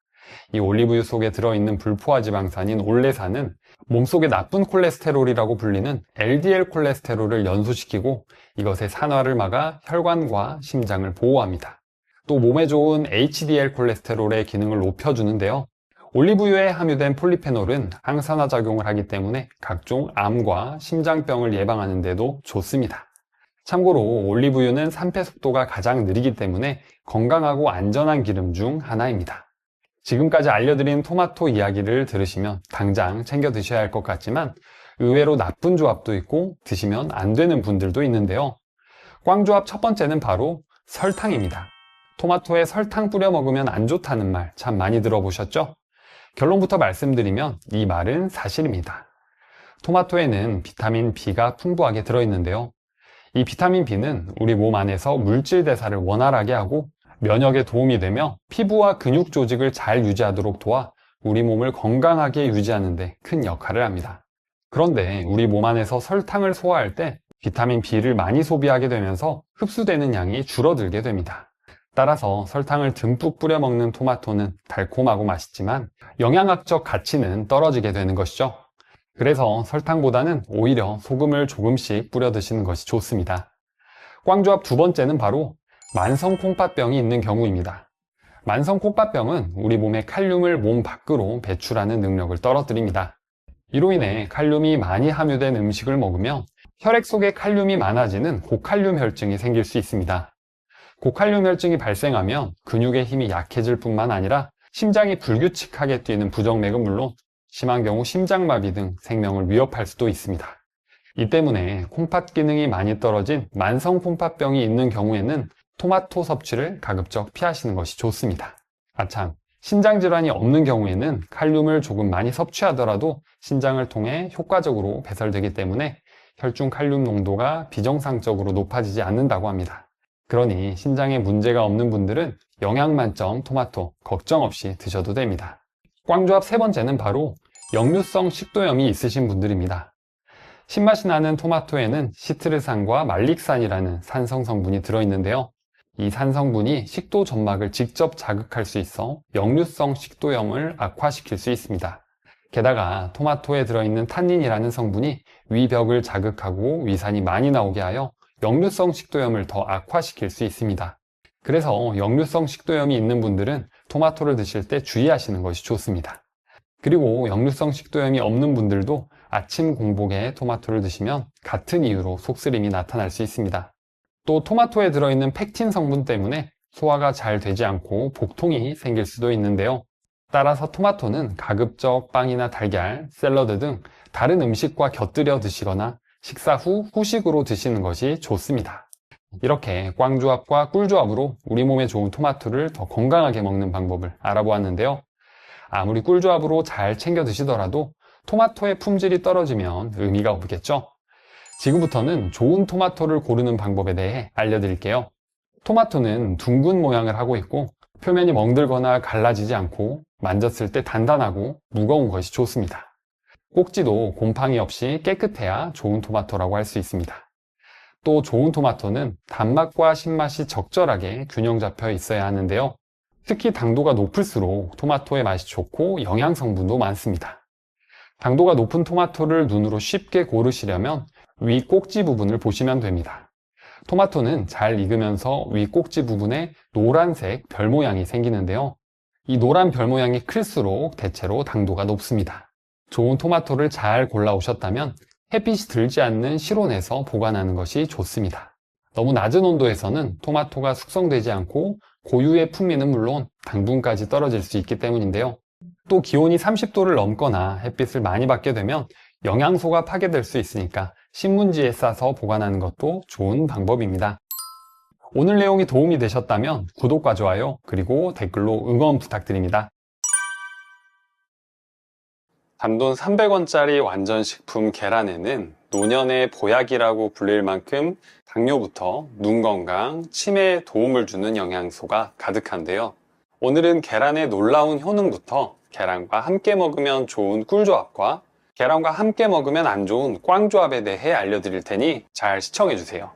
이 올리브유 속에 들어있는 불포화 지방산인 올레산은 몸속의 나쁜 콜레스테롤이라고 불리는 LDL 콜레스테롤을 연소시키고 이것의 산화를 막아 혈관과 심장을 보호합니다. 또 몸에 좋은 HDL 콜레스테롤의 기능을 높여주는데요. 올리브유에 함유된 폴리페놀은 항산화 작용을 하기 때문에 각종 암과 심장병을 예방하는 데도 좋습니다. 참고로 올리브유는 산패 속도가 가장 느리기 때문에 건강하고 안전한 기름 중 하나입니다. 지금까지 알려드린 토마토 이야기를 들으시면 당장 챙겨 드셔야 할 것 같지만 의외로 나쁜 조합도 있고 드시면 안 되는 분들도 있는데요. 꽝조합 첫 번째는 바로 설탕입니다. 토마토에 설탕 뿌려 먹으면 안 좋다는 말 참 많이 들어보셨죠? 결론부터 말씀드리면 이 말은 사실입니다. 토마토에는 비타민 B가 풍부하게 들어있는데요. 이 비타민 B는 우리 몸 안에서 물질 대사를 원활하게 하고 면역에 도움이 되며 피부와 근육 조직을 잘 유지하도록 도와 우리 몸을 건강하게 유지하는 데 큰 역할을 합니다. 그런데 우리 몸 안에서 설탕을 소화할 때 비타민 B를 많이 소비하게 되면서 흡수되는 양이 줄어들게 됩니다. 따라서 설탕을 듬뿍 뿌려 먹는 토마토는 달콤하고 맛있지만 영양학적 가치는 떨어지게 되는 것이죠. 그래서 설탕보다는 오히려 소금을 조금씩 뿌려 드시는 것이 좋습니다. 꽝조합 두 번째는 바로 만성 콩팥병이 있는 경우입니다. 만성 콩팥병은 우리 몸의 칼륨을 몸 밖으로 배출하는 능력을 떨어뜨립니다. 이로 인해 칼륨이 많이 함유된 음식을 먹으면 혈액 속에 칼륨이 많아지는 고칼륨 혈증이 생길 수 있습니다. 고칼륨 혈증이 발생하면 근육의 힘이 약해질 뿐만 아니라 심장이 불규칙하게 뛰는 부정맥은 물론 심한 경우 심장마비 등 생명을 위협할 수도 있습니다. 이 때문에 콩팥 기능이 많이 떨어진 만성 콩팥병이 있는 경우에는 토마토 섭취를 가급적 피하시는 것이 좋습니다. 아참, 신장질환이 없는 경우에는 칼륨을 조금 많이 섭취하더라도 신장을 통해 효과적으로 배설되기 때문에 혈중 칼륨 농도가 비정상적으로 높아지지 않는다고 합니다. 그러니 신장에 문제가 없는 분들은 영양 만점 토마토 걱정 없이 드셔도 됩니다. 꽝조합 세 번째는 바로 역류성 식도염이 있으신 분들입니다. 신맛이 나는 토마토에는 시트르산과 말릭산이라는 산성 성분이 들어있는데요. 이 산성분이 식도 점막을 직접 자극할 수 있어 역류성 식도염을 악화시킬 수 있습니다. 게다가 토마토에 들어있는 탄닌이라는 성분이 위벽을 자극하고 위산이 많이 나오게 하여 역류성 식도염을 더 악화시킬 수 있습니다. 그래서 역류성 식도염이 있는 분들은 토마토를 드실 때 주의하시는 것이 좋습니다. 그리고 역류성 식도염이 없는 분들도 아침 공복에 토마토를 드시면 같은 이유로 속쓰림이 나타날 수 있습니다. 또 토마토에 들어있는 펙틴 성분 때문에 소화가 잘 되지 않고 복통이 생길 수도 있는데요. 따라서 토마토는 가급적 빵이나 달걀, 샐러드 등 다른 음식과 곁들여 드시거나 식사 후 후식으로 드시는 것이 좋습니다. 이렇게 꽝조합과 꿀조합으로 우리 몸에 좋은 토마토를 더 건강하게 먹는 방법을 알아보았는데요. 아무리 꿀조합으로 잘 챙겨 드시더라도 토마토의 품질이 떨어지면 의미가 없겠죠? 지금부터는 좋은 토마토를 고르는 방법에 대해 알려드릴게요. 토마토는 둥근 모양을 하고 있고 표면이 멍들거나 갈라지지 않고 만졌을 때 단단하고 무거운 것이 좋습니다. 꼭지도 곰팡이 없이 깨끗해야 좋은 토마토라고 할 수 있습니다. 또 좋은 토마토는 단맛과 신맛이 적절하게 균형 잡혀 있어야 하는데요. 특히 당도가 높을수록 토마토의 맛이 좋고 영양 성분도 많습니다. 당도가 높은 토마토를 눈으로 쉽게 고르시려면 위 꼭지 부분을 보시면 됩니다. 토마토는 잘 익으면서 위 꼭지 부분에 노란색 별 모양이 생기는데요. 이 노란 별 모양이 클수록 대체로 당도가 높습니다. 좋은 토마토를 잘 골라오셨다면 햇빛이 들지 않는 실온에서 보관하는 것이 좋습니다. 너무 낮은 온도에서는 토마토가 숙성되지 않고 고유의 풍미는 물론 당분까지 떨어질 수 있기 때문인데요. 또 기온이 30도를 넘거나 햇빛을 많이 받게 되면 영양소가 파괴될 수 있으니까 신문지에 싸서 보관하는 것도 좋은 방법입니다. 오늘 내용이 도움이 되셨다면 구독과 좋아요 그리고 댓글로 응원 부탁드립니다. 단돈 300원짜리 완전식품 계란에는 노년의 보약이라고 불릴 만큼 당뇨부터 눈 건강, 치매에 도움을 주는 영양소가 가득한데요. 오늘은 계란의 놀라운 효능부터 계란과 함께 먹으면 좋은 꿀조합과 계란과 함께 먹으면 안 좋은 꽝조합에 대해 알려드릴 테니 잘 시청해주세요.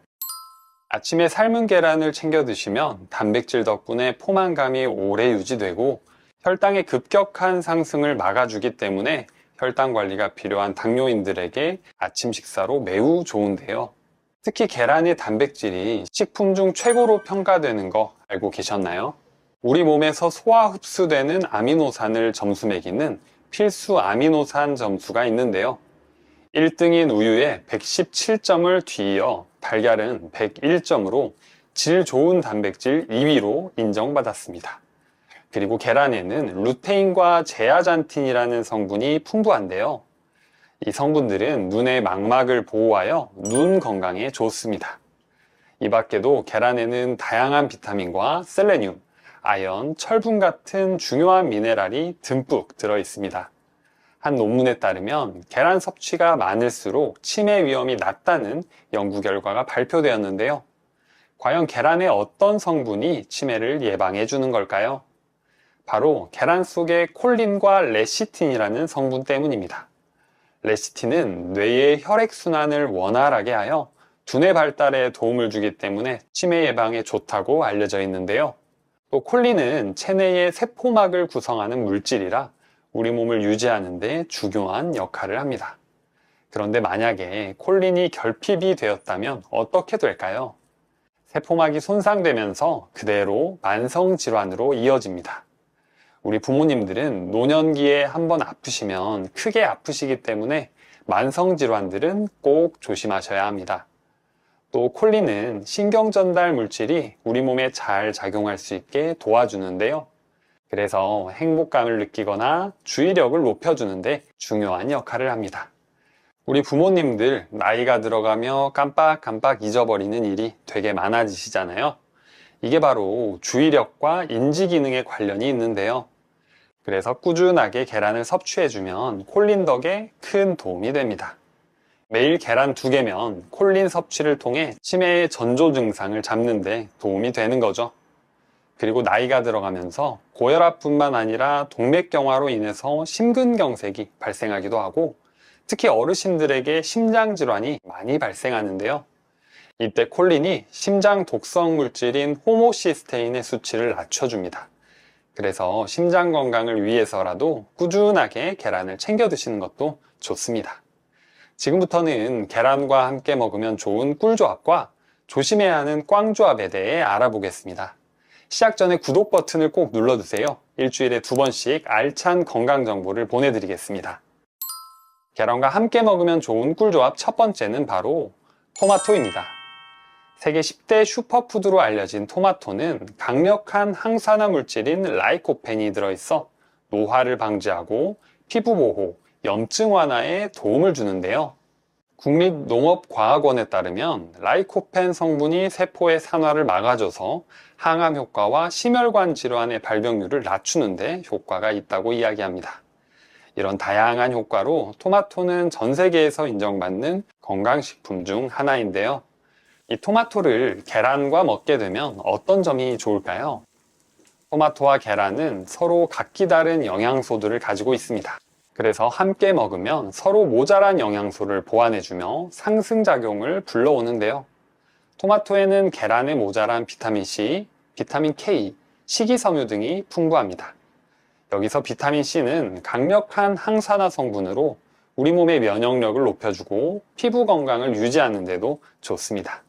아침에 삶은 계란을 챙겨 드시면 단백질 덕분에 포만감이 오래 유지되고 혈당의 급격한 상승을 막아주기 때문에 혈당 관리가 필요한 당뇨인들에게 아침 식사로 매우 좋은데요. 특히 계란의 단백질이 식품 중 최고로 평가되는 거 알고 계셨나요? 우리 몸에서 소화 흡수되는 아미노산을 점수 매기는 필수 아미노산 점수가 있는데요. 1등인 우유에 117점을 뒤이어 달걀은 101점으로 질 좋은 단백질 2위로 인정받았습니다. 그리고 계란에는 루테인과 제아잔틴이라는 성분이 풍부한데요. 이 성분들은 눈의 망막을 보호하여 눈 건강에 좋습니다. 이 밖에도 계란에는 다양한 비타민과 셀레늄, 아연, 철분 같은 중요한 미네랄이 듬뿍 들어 있습니다. 한 논문에 따르면 계란 섭취가 많을수록 치매 위험이 낮다는 연구 결과가 발표되었는데요. 과연 계란의 어떤 성분이 치매를 예방해 주는 걸까요? 바로 계란 속의 콜린과 레시틴이라는 성분 때문입니다. 레시틴은 뇌의 혈액순환을 원활하게 하여 두뇌 발달에 도움을 주기 때문에 치매 예방에 좋다고 알려져 있는데요. 또 콜린은 체내의 세포막을 구성하는 물질이라 우리 몸을 유지하는 데 중요한 역할을 합니다. 그런데 만약에 콜린이 결핍이 되었다면 어떻게 될까요? 세포막이 손상되면서 그대로 만성질환으로 이어집니다. 우리 부모님들은 노년기에 한번 아프시면 크게 아프시기 때문에 만성질환들은 꼭 조심하셔야 합니다. 또 콜린은 신경전달 물질이 우리 몸에 잘 작용할 수 있게 도와주는데요. 그래서 행복감을 느끼거나 주의력을 높여주는데 중요한 역할을 합니다. 우리 부모님들 나이가 들어가며 깜빡깜빡 잊어버리는 일이 되게 많아지시잖아요. 이게 바로 주의력과 인지 기능에 관련이 있는데요. 그래서 꾸준하게 계란을 섭취해주면 콜린 덕에 큰 도움이 됩니다. 매일 계란 2개면 콜린 섭취를 통해 치매의 전조 증상을 잡는 데 도움이 되는 거죠. 그리고 나이가 들어가면서 고혈압뿐만 아니라 동맥경화로 인해서 심근경색이 발생하기도 하고 특히 어르신들에게 심장질환이 많이 발생하는데요. 이때 콜린이 심장 독성 물질인 호모시스테인의 수치를 낮춰줍니다. 그래서 심장 건강을 위해서라도 꾸준하게 계란을 챙겨 드시는 것도 좋습니다. 지금부터는 계란과 함께 먹으면 좋은 꿀조합과 조심해야 하는 꽝조합에 대해 알아보겠습니다. 시작 전에 구독 버튼을 꼭 눌러주세요. 일주일에 2번씩 알찬 건강 정보를 보내드리겠습니다. 계란과 함께 먹으면 좋은 꿀조합 첫 번째는 바로 토마토입니다. 세계 10대 슈퍼푸드로 알려진 토마토는 강력한 항산화 물질인 라이코펜이 들어있어 노화를 방지하고 피부 보호, 염증 완화에 도움을 주는데요. 국립농업과학원에 따르면 라이코펜 성분이 세포의 산화를 막아줘서 항암 효과와 심혈관 질환의 발병률을 낮추는 데 효과가 있다고 이야기합니다. 이런 다양한 효과로 토마토는 전 세계에서 인정받는 건강식품 중 하나인데요. 이 토마토를 계란과 먹게 되면 어떤 점이 좋을까요? 토마토와 계란은 서로 각기 다른 영양소들을 가지고 있습니다. 그래서 함께 먹으면 서로 모자란 영양소를 보완해주며 상승작용을 불러오는데요. 토마토에는 계란에 모자란 비타민C, 비타민 K, 식이섬유 등이 풍부합니다. 여기서 비타민C는 강력한 항산화 성분으로 우리 몸의 면역력을 높여주고 피부 건강을 유지하는 데도 좋습니다.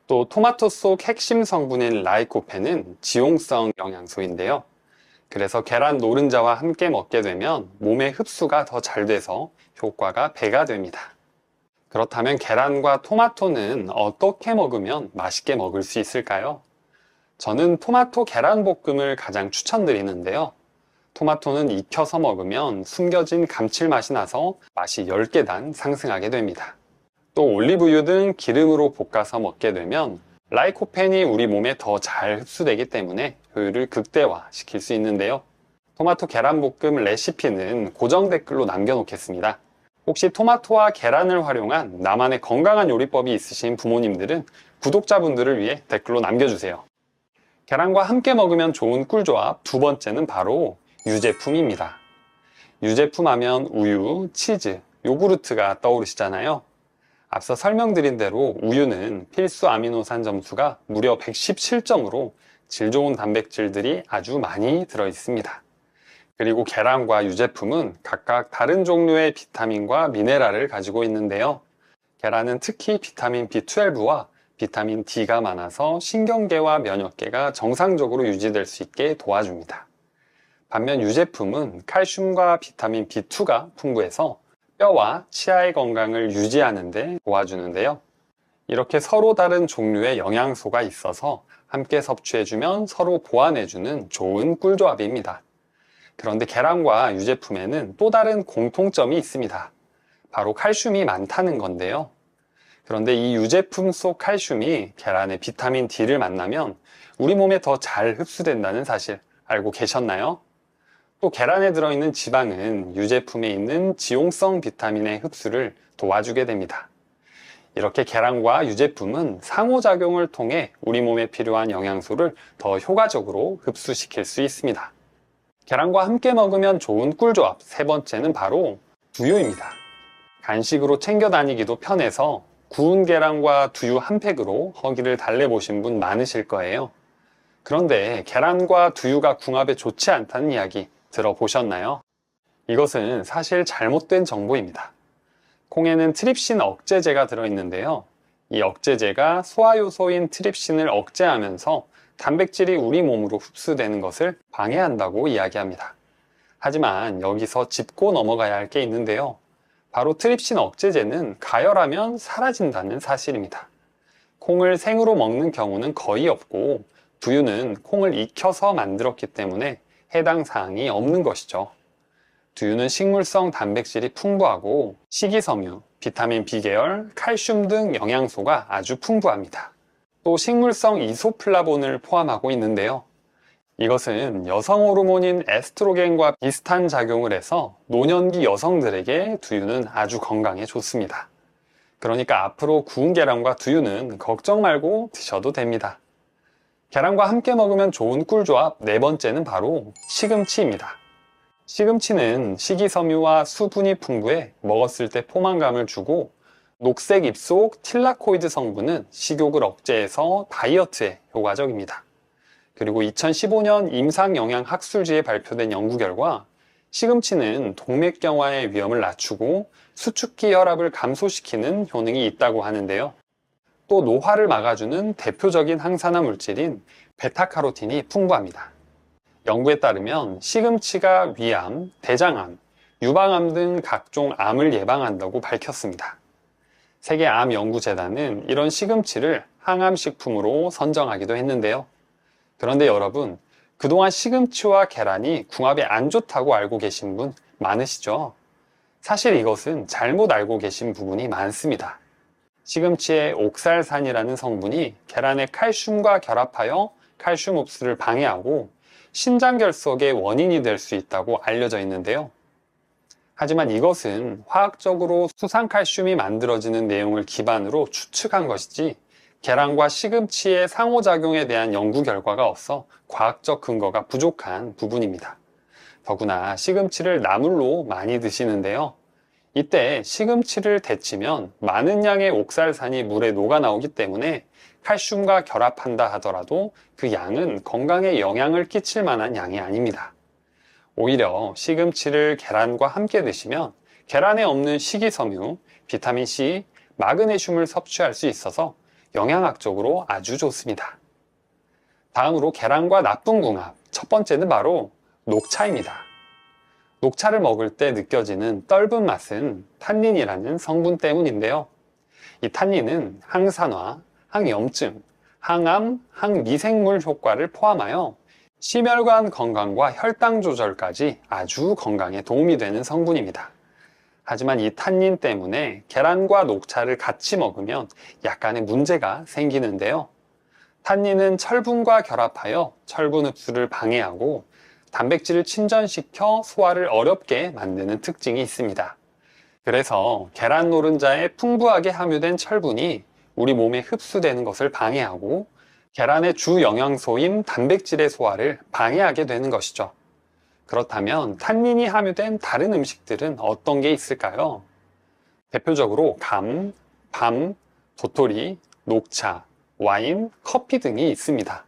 또 토마토 속 핵심 성분인 라이코펜은 지용성 영양소인데요. 그래서 계란 노른자와 함께 먹게 되면 몸의 흡수가 더 잘 돼서 효과가 배가 됩니다. 그렇다면 계란과 토마토는 어떻게 먹으면 맛있게 먹을 수 있을까요? 저는 토마토 계란 볶음을 가장 추천드리는데요. 토마토는 익혀서 먹으면 숨겨진 감칠맛이 나서 맛이 10계단 상승하게 됩니다. 또 올리브유 등 기름으로 볶아서 먹게 되면 라이코펜이 우리 몸에 더 잘 흡수되기 때문에 효율을 극대화시킬 수 있는데요. 토마토 계란볶음 레시피는 고정 댓글로 남겨놓겠습니다. 혹시 토마토와 계란을 활용한 나만의 건강한 요리법이 있으신 부모님들은 구독자분들을 위해 댓글로 남겨주세요. 계란과 함께 먹으면 좋은 꿀조합 두 번째는 바로 유제품입니다. 유제품 하면 우유, 치즈, 요구르트가 떠오르시잖아요. 앞서 설명드린 대로 우유는 필수 아미노산 점수가 무려 117점으로 질 좋은 단백질들이 아주 많이 들어 있습니다. 그리고 계란과 유제품은 각각 다른 종류의 비타민과 미네랄을 가지고 있는데요. 계란은 특히 비타민 B12와 비타민 D가 많아서 신경계와 면역계가 정상적으로 유지될 수 있게 도와줍니다. 반면 유제품은 칼슘과 비타민 B2가 풍부해서 뼈와 치아의 건강을 유지하는 데 도와주는데요. 이렇게 서로 다른 종류의 영양소가 있어서 함께 섭취해주면 서로 보완해주는 좋은 꿀조합입니다. 그런데 계란과 유제품에는 또 다른 공통점이 있습니다. 바로 칼슘이 많다는 건데요. 그런데 이 유제품 속 칼슘이 계란의 비타민 D를 만나면 우리 몸에 더 잘 흡수된다는 사실 알고 계셨나요? 또 계란에 들어있는 지방은 유제품에 있는 지용성 비타민의 흡수를 도와주게 됩니다. 이렇게 계란과 유제품은 상호작용을 통해 우리 몸에 필요한 영양소를 더 효과적으로 흡수시킬 수 있습니다. 계란과 함께 먹으면 좋은 꿀조합 세 번째는 바로 두유입니다. 간식으로 챙겨 다니기도 편해서 구운 계란과 두유 한 팩으로 허기를 달래보신 분 많으실 거예요. 그런데 계란과 두유가 궁합에 좋지 않다는 이야기 들어보셨나요? 이것은 사실 잘못된 정보입니다. 콩에는 트립신 억제제가 들어있는데요. 이 억제제가 소화효소인 트립신을 억제하면서 단백질이 우리 몸으로 흡수되는 것을 방해한다고 이야기합니다. 하지만 여기서 짚고 넘어가야 할 게 있는데요. 바로 트립신 억제제는 가열하면 사라진다는 사실입니다. 콩을 생으로 먹는 경우는 거의 없고 두유는 콩을 익혀서 만들었기 때문에 해당 사항이 없는 것이죠. 두유는 식물성 단백질이 풍부하고 식이섬유, 비타민 B계열, 칼슘 등 영양소가 아주 풍부합니다. 또 식물성 이소플라본을 포함하고 있는데요. 이것은 여성 호르몬인 에스트로겐과 비슷한 작용을 해서 노년기 여성들에게 두유는 아주 건강에 좋습니다. 그러니까 앞으로 구운 계란과 두유는 걱정 말고 드셔도 됩니다. 계란과 함께 먹으면 좋은 꿀조합 네 번째는 바로 시금치입니다. 시금치는 식이섬유와 수분이 풍부해 먹었을 때 포만감을 주고 녹색 잎속 틸라코이드 성분은 식욕을 억제해서 다이어트에 효과적입니다. 그리고 2015년 임상영양학술지에 발표된 연구 결과 시금치는 동맥경화의 위험을 낮추고 수축기 혈압을 감소시키는 효능이 있다고 하는데요. 또 노화를 막아주는 대표적인 항산화 물질인 베타카로틴이 풍부합니다. 연구에 따르면 시금치가 위암, 대장암, 유방암 등 각종 암을 예방한다고 밝혔습니다. 세계암연구재단은 이런 시금치를 항암식품으로 선정하기도 했는데요. 그런데 여러분, 그동안 시금치와 계란이 궁합이 안 좋다고 알고 계신 분 많으시죠? 사실 이것은 잘못 알고 계신 부분이 많습니다. 시금치의 옥살산이라는 성분이 계란의 칼슘과 결합하여 칼슘 흡수를 방해하고 신장결석의 원인이 될 수 있다고 알려져 있는데요. 하지만 이것은 화학적으로 수상칼슘이 만들어지는 내용을 기반으로 추측한 것이지 계란과 시금치의 상호작용에 대한 연구 결과가 없어 과학적 근거가 부족한 부분입니다. 더구나 시금치를 나물로 많이 드시는데요. 이때 시금치를 데치면 많은 양의 옥살산이 물에 녹아 나오기 때문에 칼슘과 결합한다 하더라도 그 양은 건강에 영향을 끼칠 만한 양이 아닙니다. 오히려 시금치를 계란과 함께 드시면 계란에 없는 식이섬유, 비타민C, 마그네슘을 섭취할 수 있어서 영양학적으로 아주 좋습니다. 다음으로 계란과 나쁜 궁합, 첫 번째는 바로 녹차입니다. 녹차를 먹을 때 느껴지는 떫은 맛은 탄닌이라는 성분 때문인데요. 이 탄닌은 항산화, 항염증, 항암, 항미생물 효과를 포함하여 심혈관 건강과 혈당 조절까지 아주 건강에 도움이 되는 성분입니다. 하지만 이 탄닌 때문에 계란과 녹차를 같이 먹으면 약간의 문제가 생기는데요. 탄닌은 철분과 결합하여 철분 흡수를 방해하고 단백질을 침전시켜 소화를 어렵게 만드는 특징이 있습니다. 그래서 계란 노른자에 풍부하게 함유된 철분이 우리 몸에 흡수되는 것을 방해하고 계란의 주 영양소인 단백질의 소화를 방해하게 되는 것이죠. 그렇다면 탄닌이 함유된 다른 음식들은 어떤 게 있을까요? 대표적으로 감, 밤, 도토리, 녹차, 와인, 커피 등이 있습니다.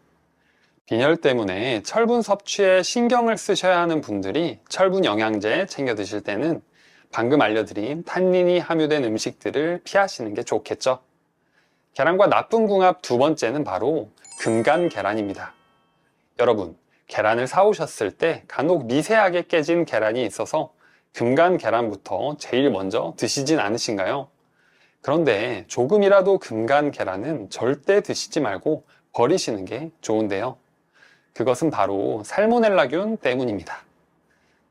빈혈 때문에 철분 섭취에 신경을 쓰셔야 하는 분들이 철분 영양제 챙겨 드실 때는 방금 알려드린 탄닌이 함유된 음식들을 피하시는 게 좋겠죠. 계란과 나쁜 궁합 두 번째는 바로 금간 계란입니다. 여러분, 계란을 사오셨을 때 간혹 미세하게 깨진 계란이 있어서 금간 계란부터 제일 먼저 드시진 않으신가요? 그런데 조금이라도 금간 계란은 절대 드시지 말고 버리시는 게 좋은데요. 그것은 바로 살모넬라균 때문입니다.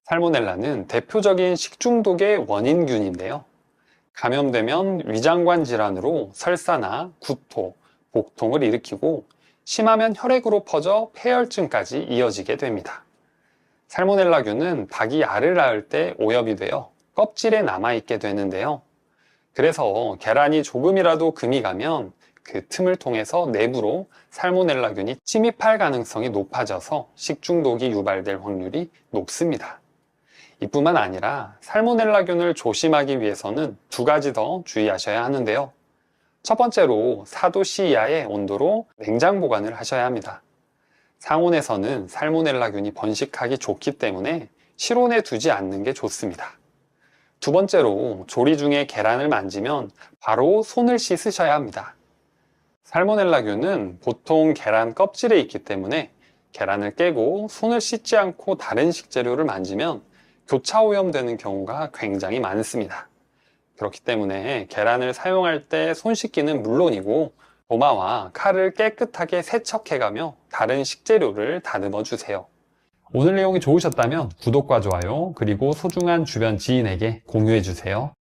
살모넬라는 대표적인 식중독의 원인균인데요. 감염되면 위장관 질환으로 설사나 구토, 복통을 일으키고 심하면 혈액으로 퍼져 폐혈증까지 이어지게 됩니다. 살모넬라균은 닭이 알을 낳을 때 오염이 되어 껍질에 남아있게 되는데요. 그래서 계란이 조금이라도 금이 가면 그 틈을 통해서 내부로 살모넬라균이 침입할 가능성이 높아져서 식중독이 유발될 확률이 높습니다. 이뿐만 아니라 살모넬라균을 조심하기 위해서는 두 가지 더 주의하셔야 하는데요. 첫 번째로 4도씨 이하의 온도로 냉장 보관을 하셔야 합니다. 상온에서는 살모넬라균이 번식하기 좋기 때문에 실온에 두지 않는 게 좋습니다. 두 번째로 조리 중에 계란을 만지면 바로 손을 씻으셔야 합니다. 살모넬라균은 보통 계란 껍질에 있기 때문에 계란을 깨고 손을 씻지 않고 다른 식재료를 만지면 교차 오염되는 경우가 굉장히 많습니다. 그렇기 때문에 계란을 사용할 때 손 씻기는 물론이고 도마와 칼을 깨끗하게 세척해가며 다른 식재료를 다듬어 주세요. 오늘 내용이 좋으셨다면 구독과 좋아요 그리고 소중한 주변 지인에게 공유해 주세요.